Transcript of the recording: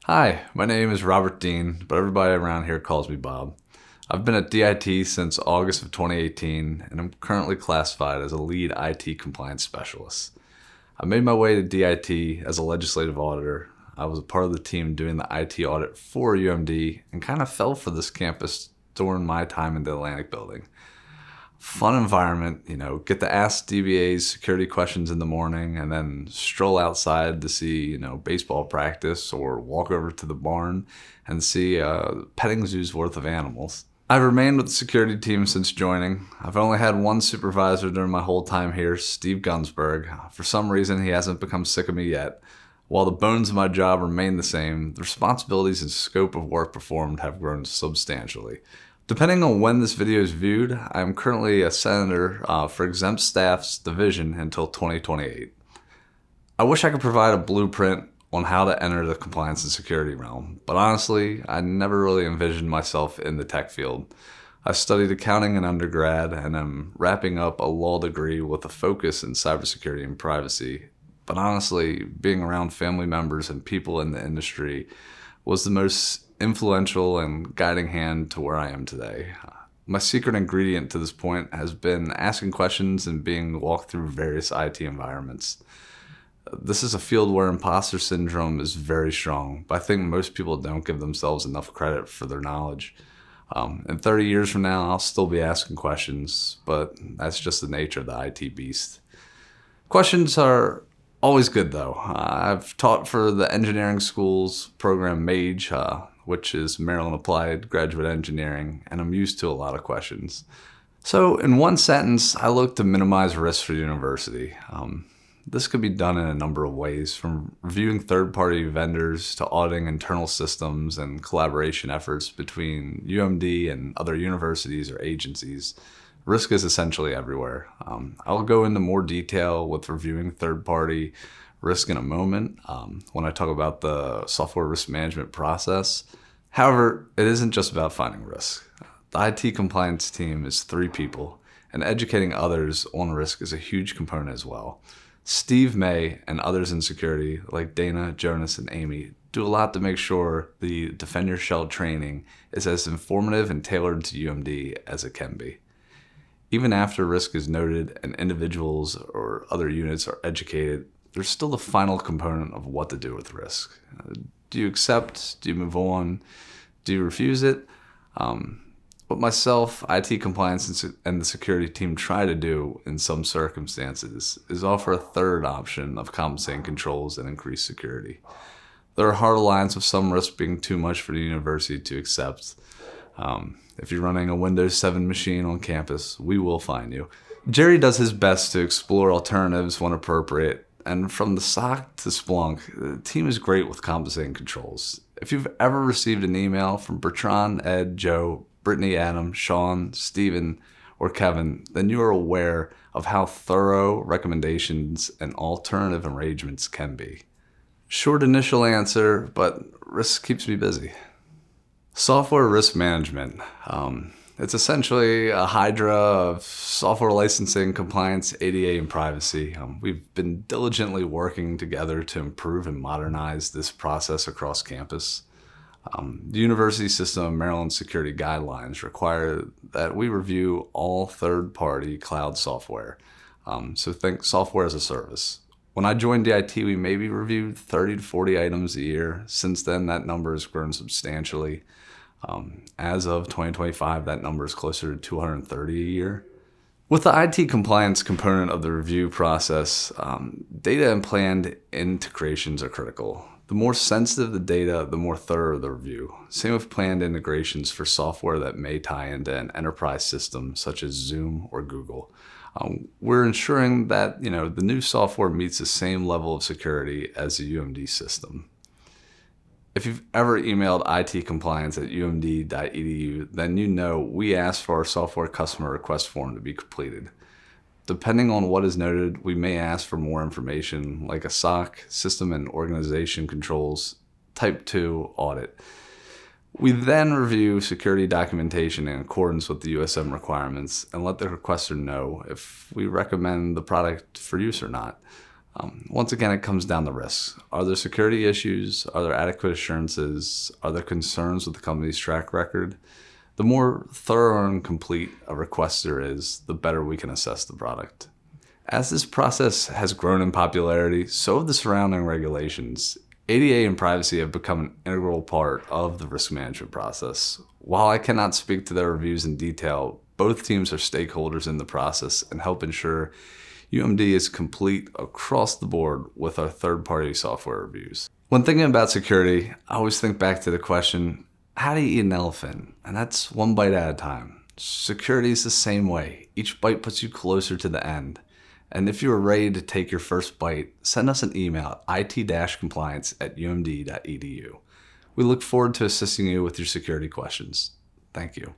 Hi, my name is Robert Dean, but everybody around here calls me Bob. I've been at DIT since August of 2018, and I'm currently classified as a lead IT compliance specialist. I made my way to DIT as a legislative auditor. I was a part of the team doing the IT audit for UMD and kind of fell for this campus during my time in the Atlantic building. Fun environment, get to ask DBAs security questions in the morning and then stroll outside to see, baseball practice or walk over to the barn and see a petting zoo's worth of animals. I've remained with the security team since joining. I've only had one supervisor during my whole time here, Steve Gunsberg. For some reason, he hasn't become sick of me yet. While the bones of my job remain the same, the responsibilities and scope of work performed have grown substantially. Depending on when this video is viewed, I am currently a senator for exempt staff's division until 2028. I wish I could provide a blueprint on how to enter the compliance and security realm, but honestly, I never really envisioned myself in the tech field. I studied accounting in undergrad and am wrapping up a law degree with a focus in cybersecurity and privacy. But honestly, being around family members and people in the industry was the most influential and guiding hand to where I am today. My secret ingredient to this point has been asking questions and being walked through various IT environments. This is a field where imposter syndrome is very strong, but I think most people don't give themselves enough credit for their knowledge. In 30 years from now, I'll still be asking questions, but that's just the nature of the IT beast. Questions are always good though. I've taught for the engineering school's program MAGE, which is Maryland Applied Graduate Engineering, and I'm used to a lot of questions. So in one sentence, I look to minimize risk for the university. This could be done in a number of ways, from reviewing third-party vendors to auditing internal systems and collaboration efforts between UMD and other universities or agencies. Risk is essentially everywhere. I'll go into more detail with reviewing third-party risk in a moment when I talk about the software risk management process. However, it isn't just about finding risk. The IT compliance team is 3 people, and educating others on risk is a huge component as well. Steve May and others in security, like Dana, Jonas, and Amy, do a lot to make sure the Defend Your Shell training is as informative and tailored to UMD as it can be. Even after risk is noted and individuals or other units are educated, there's still the final component of what to do with risk. Do you accept? Do you move on? Do you refuse it? What myself, IT compliance, and the security team try to do in some circumstances is offer a third option of compensating controls and increased security. There are hard lines with some risk being too much for the university to accept. If you're running a Windows 7 machine on campus, we will find you. Jerry does his best to explore alternatives when appropriate, and from the SOC to Splunk, the team is great with compensating controls. If you've ever received an email from Bertrand, Ed, Joe, Brittany, Adam, Sean, Steven, or Kevin, then you are aware of how thorough recommendations and alternative arrangements can be. Short initial answer, but risk keeps me busy. Software risk management. It's essentially a hydra of software licensing, compliance, ADA, and privacy. We've been diligently working together to improve and modernize this process across campus. The University System of Maryland security guidelines require that we review all third-party cloud software. So think software as a service. When I joined DIT, we maybe reviewed 30 to 40 items a year. Since then, that number has grown substantially. As of 2025, that number is closer to 230 a year. With the IT compliance component of the review process, data and planned integrations are critical. The more sensitive the data, the more thorough the review. Same with planned integrations for software that may tie into an enterprise system such as Zoom or Google. We're ensuring that the new software meets the same level of security as the UMD system. If you've ever emailed itcompliance@umd.edu, then we ask for our software customer request form to be completed. Depending on what is noted, we may ask for more information like a SOC, system and organization controls, type 2 audit. We then review security documentation in accordance with the USM requirements and let the requester know if we recommend the product for use or not. Once again, it comes down to risks. Are there security issues? Are there adequate assurances? Are there concerns with the company's track record? The more thorough and complete a request there is, the better we can assess the product. As this process has grown in popularity, so have the surrounding regulations. ADA and privacy have become an integral part of the risk management process. While I cannot speak to their reviews in detail, both teams are stakeholders in the process and help ensure UMD is complete across the board with our third-party software reviews. When thinking about security, I always think back to the question, how do you eat an elephant? And that's one bite at a time. Security is the same way. Each bite puts you closer to the end. And if you are ready to take your first bite, send us an email at it-compliance@umd.edu. We look forward to assisting you with your security questions. Thank you.